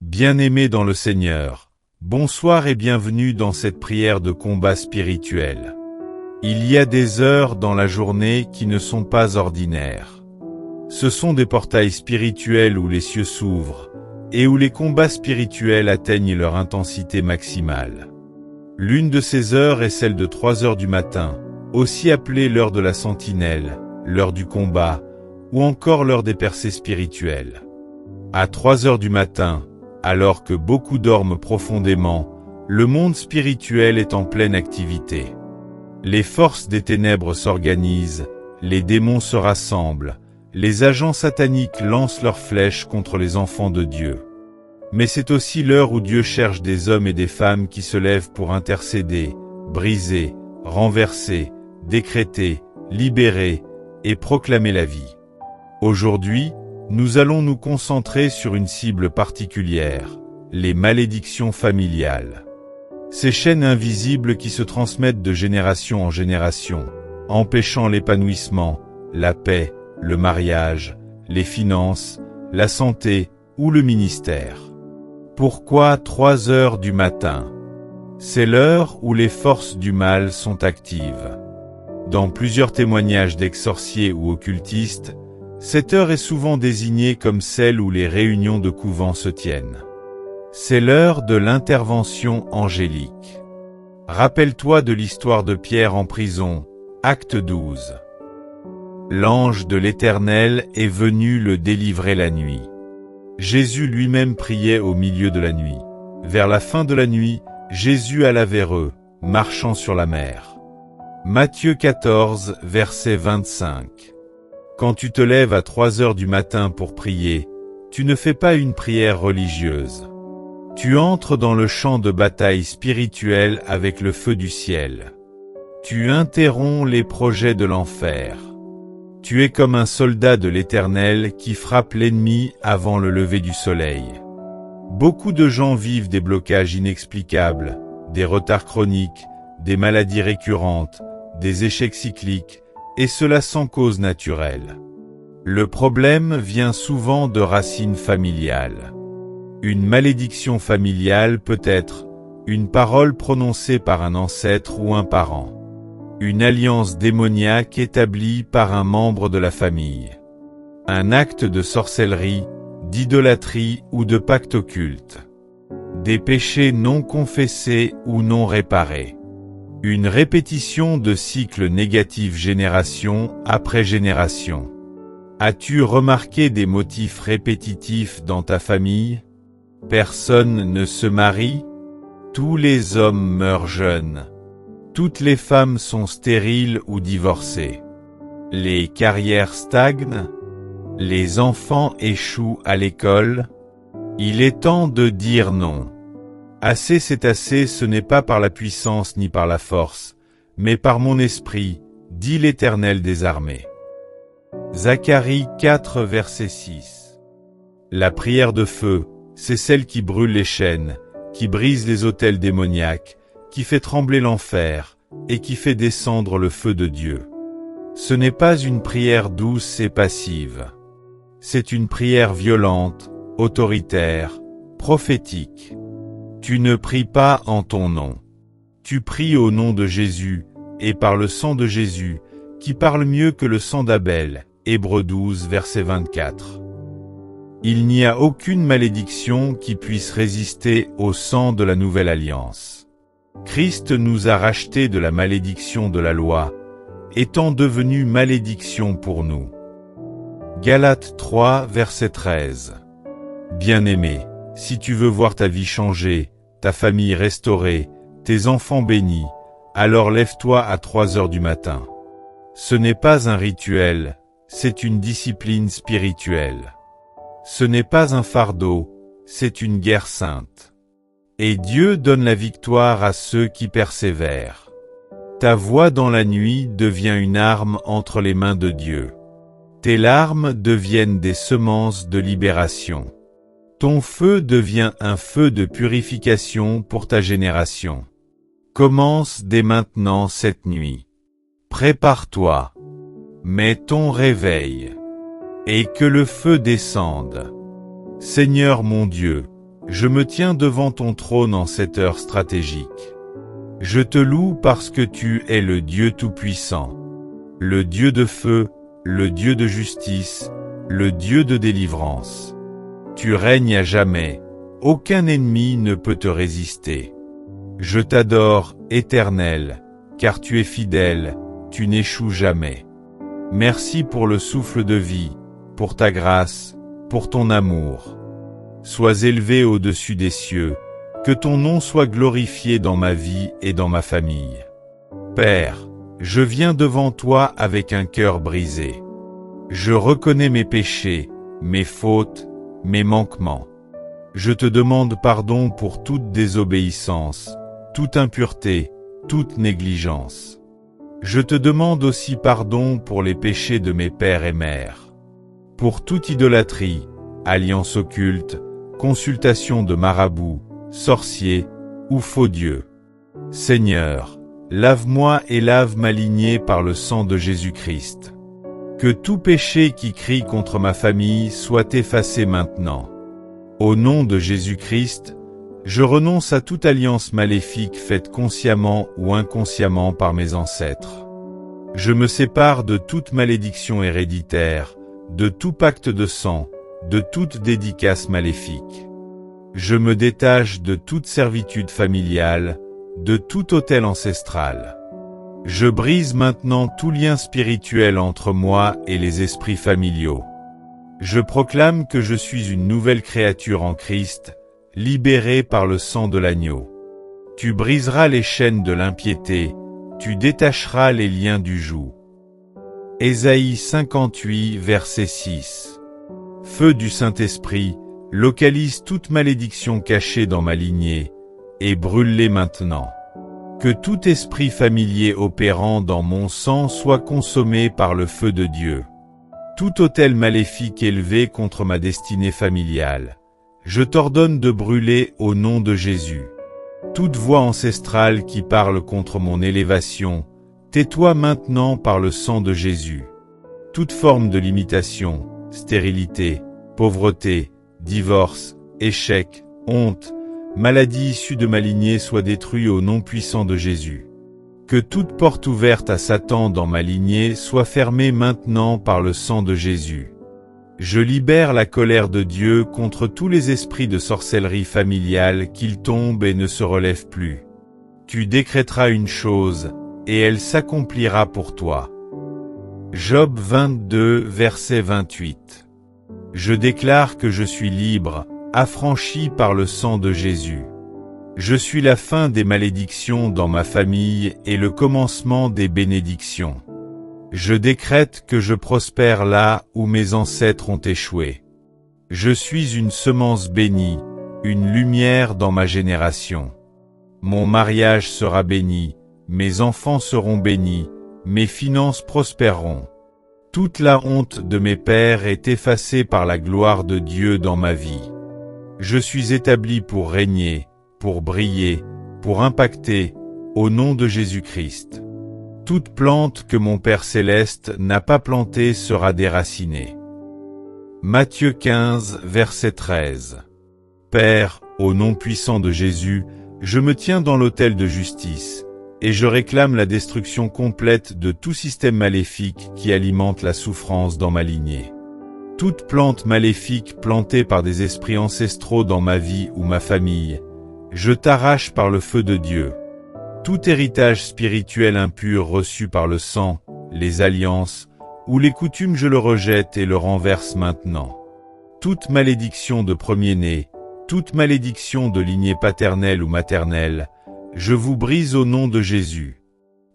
Bien-aimés dans le Seigneur, bonsoir et bienvenue dans cette prière de combat spirituel. Il y a des heures dans la journée qui ne sont pas ordinaires. Ce sont des portails spirituels où les cieux s'ouvrent et où les combats spirituels atteignent leur intensité maximale. L'une de ces heures est celle de 3 heures du matin, aussi appelée l'heure de la sentinelle, l'heure du combat, ou encore l'heure des percées spirituelles. À 3 heures du matin, alors que beaucoup dorment profondément, le monde spirituel est en pleine activité. Les forces des ténèbres s'organisent, les démons se rassemblent, les agents sataniques lancent leurs flèches contre les enfants de Dieu. Mais c'est aussi l'heure où Dieu cherche des hommes et des femmes qui se lèvent pour intercéder, briser, renverser, décréter, libérer et proclamer la vie. Aujourd'hui, nous allons nous concentrer sur une cible particulière, les malédictions familiales. Ces chaînes invisibles qui se transmettent de génération en génération, empêchant l'épanouissement, la paix, le mariage, les finances, la santé ou le ministère. Pourquoi 3 heures du matin? C'est l'heure où les forces du mal sont actives. Dans plusieurs témoignages d'ex-sorciers ou occultistes, cette heure est souvent désignée comme celle où les réunions de couvents se tiennent. C'est l'heure de l'intervention angélique. Rappelle-toi de l'histoire de Pierre en prison, acte 12. L'ange de l'Éternel est venu le délivrer la nuit. Jésus lui-même priait au milieu de la nuit. Vers la fin de la nuit, Jésus alla vers eux, marchant sur la mer. Matthieu 14, verset 25. Quand tu te lèves à 3 heures du matin pour prier, tu ne fais pas une prière religieuse. Tu entres dans le champ de bataille spirituel avec le feu du ciel. Tu interromps les projets de l'enfer. Tu es comme un soldat de l'Éternel qui frappe l'ennemi avant le lever du soleil. Beaucoup de gens vivent des blocages inexplicables, des retards chroniques, des maladies récurrentes, des échecs cycliques, et cela sans cause naturelle. Le problème vient souvent de racines familiales. Une malédiction familiale peut être une parole prononcée par un ancêtre ou un parent. Une alliance démoniaque établie par un membre de la famille. Un acte de sorcellerie, d'idolâtrie ou de pacte occulte. Des péchés non confessés ou non réparés. Une répétition de cycles négatifs génération après génération. As-tu remarqué des motifs répétitifs dans ta famille? Personne ne se marie? Tous les hommes meurent jeunes. Toutes les femmes sont stériles ou divorcées. Les carrières stagnent. Les enfants échouent à l'école. Il est temps de dire non. Assez c'est assez, ce n'est pas par la puissance ni par la force, mais par mon esprit, dit l'Éternel des armées. Zacharie 4 verset 6. La prière de feu, c'est celle qui brûle les chaînes, qui brise les autels démoniaques, qui fait trembler l'enfer, et qui fait descendre le feu de Dieu. Ce n'est pas une prière douce et passive. C'est une prière violente, autoritaire, prophétique. Tu ne pries pas en ton nom. Tu pries au nom de Jésus, et par le sang de Jésus, qui parle mieux que le sang d'Abel. Hébreux 12, verset 24. Il n'y a aucune malédiction qui puisse résister au sang de la nouvelle alliance. Christ nous a rachetés de la malédiction de la loi, étant devenu malédiction pour nous. Galates 3, verset 13. Bien-aimé, si tu veux voir ta vie changer, ta famille restaurée, tes enfants bénis, alors lève-toi à 3 heures du matin. Ce n'est pas un rituel, c'est une discipline spirituelle. Ce n'est pas un fardeau, c'est une guerre sainte. Et Dieu donne la victoire à ceux qui persévèrent. Ta voix dans la nuit devient une arme entre les mains de Dieu. Tes larmes deviennent des semences de libération. Ton feu devient un feu de purification pour ta génération. Commence dès maintenant cette nuit. Prépare-toi. Mets ton réveil. Et que le feu descende. Seigneur mon Dieu, Je me tiens devant ton trône en cette heure stratégique. Je te loue parce que tu es le Dieu Tout-Puissant, le Dieu de feu, le Dieu de justice, le Dieu de délivrance. Tu règnes à jamais, aucun ennemi ne peut te résister. Je t'adore, Éternel, car tu es fidèle, tu n'échoues jamais. Merci pour le souffle de vie, pour ta grâce, pour ton amour. Sois élevé au-dessus des cieux, que ton nom soit glorifié dans ma vie et dans ma famille. Père, je viens devant toi avec un cœur brisé. Je reconnais mes péchés, mes fautes, mes manquements. Je te demande pardon pour toute désobéissance, toute impureté, toute négligence. Je te demande aussi pardon pour les péchés de mes pères et mères. Pour toute idolâtrie, alliance occulte, consultation de marabouts, sorciers ou faux dieux. Seigneur, lave-moi et lave ma lignée par le sang de Jésus-Christ. Que tout péché qui crie contre ma famille soit effacé maintenant. Au nom de Jésus-Christ, je renonce à toute alliance maléfique faite consciemment ou inconsciemment par mes ancêtres. Je me sépare de toute malédiction héréditaire, de tout pacte de sang, de toute dédicace maléfique. Je me détache de toute servitude familiale, de tout autel ancestral. Je brise maintenant tout lien spirituel entre moi et les esprits familiaux. Je proclame que je suis une nouvelle créature en Christ, libérée par le sang de l'agneau. Tu briseras les chaînes de l'impiété, tu détacheras les liens du joug. Ésaïe 58, verset 6. Feu du Saint-Esprit, localise toute malédiction cachée dans ma lignée, et brûle-les maintenant. Que tout esprit familier opérant dans mon sang soit consommé par le feu de Dieu. Tout autel maléfique élevé contre ma destinée familiale, je t'ordonne de brûler au nom de Jésus. Toute voix ancestrale qui parle contre mon élévation, tais-toi maintenant par le sang de Jésus. Toute forme de limitation, stérilité, pauvreté, divorce, échec, honte, maladie issue de ma lignée soit détruite au nom puissant de Jésus. Que toute porte ouverte à Satan dans ma lignée soit fermée maintenant par le sang de Jésus. Je libère la colère de Dieu contre tous les esprits de sorcellerie familiale qu'ils tombent et ne se relèvent plus. Tu décréteras une chose, et elle s'accomplira pour toi. Job 22, verset 28. Je déclare que je suis libre, affranchi par le sang de Jésus. Je suis la fin des malédictions dans ma famille et le commencement des bénédictions. Je décrète que je prospère là où mes ancêtres ont échoué. Je suis une semence bénie, une lumière dans ma génération. Mon mariage sera béni, mes enfants seront bénis, mes finances prospéreront. Toute la honte de mes pères est effacée par la gloire de Dieu dans ma vie. Je suis établi pour régner, pour briller, pour impacter, au nom de Jésus-Christ. Toute plante que mon Père céleste n'a pas plantée sera déracinée. Matthieu 15, verset 13. Père, au nom puissant de Jésus, je me tiens dans l'autel de justice, et je réclame la destruction complète de tout système maléfique qui alimente la souffrance dans ma lignée. Toute plante maléfique plantée par des esprits ancestraux dans ma vie ou ma famille, je t'arrache par le feu de Dieu. Tout héritage spirituel impur reçu par le sang, les alliances, ou les coutumes je le rejette et le renverse maintenant. Toute malédiction de premier-né, toute malédiction de lignée paternelle ou maternelle, je vous brise au nom de Jésus.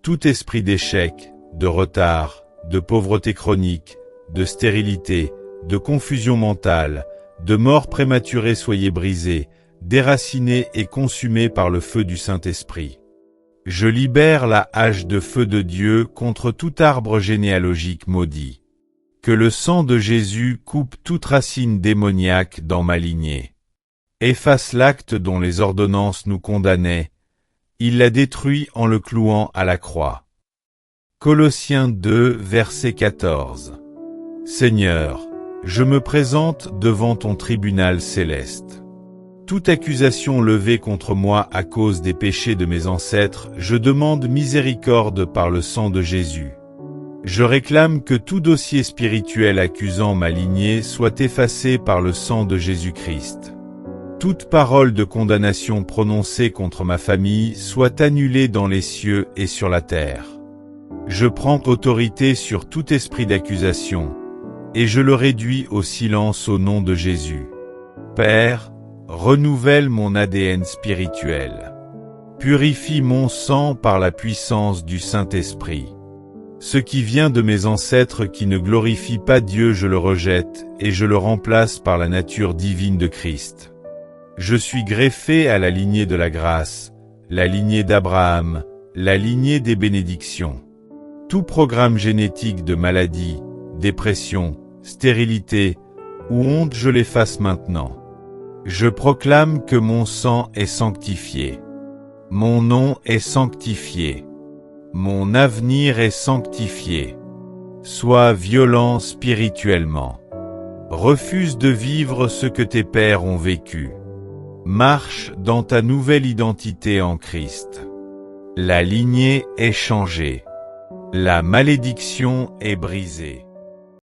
Tout esprit d'échec, de retard, de pauvreté chronique, de stérilité, de confusion mentale, de mort prématurée soyez brisés, déracinés et consumés par le feu du Saint-Esprit. Je libère la hache de feu de Dieu contre tout arbre généalogique maudit. Que le sang de Jésus coupe toute racine démoniaque dans ma lignée. Efface l'acte dont les ordonnances nous condamnaient. Il l'a détruit en le clouant à la croix. Colossiens 2, verset 14. Seigneur, je me présente devant ton tribunal céleste. toute accusation levée contre moi à cause des péchés de mes ancêtres, je demande miséricorde par le sang de Jésus. Je réclame que tout dossier spirituel accusant ma lignée soit effacé par le sang de Jésus-Christ. Toute parole de condamnation prononcée contre ma famille soit annulée dans les cieux et sur la terre. Je prends autorité sur tout esprit d'accusation, et je le réduis au silence au nom de Jésus. Père, renouvelle mon ADN spirituel. Purifie mon sang par la puissance du Saint-Esprit. Ce qui vient de mes ancêtres qui ne glorifie pas Dieu, je le rejette, et je le remplace par la nature divine de Christ. Je suis greffé à la lignée de la grâce, la lignée d'Abraham, la lignée des bénédictions. Tout programme génétique de maladie, dépression, stérilité ou honte, je l'efface maintenant. Je proclame que mon sang est sanctifié. Mon nom est sanctifié. Mon avenir est sanctifié. Sois violent spirituellement. Refuse de vivre ce que tes pères ont vécu. Marche dans ta nouvelle identité en Christ. La lignée est changée. La malédiction est brisée.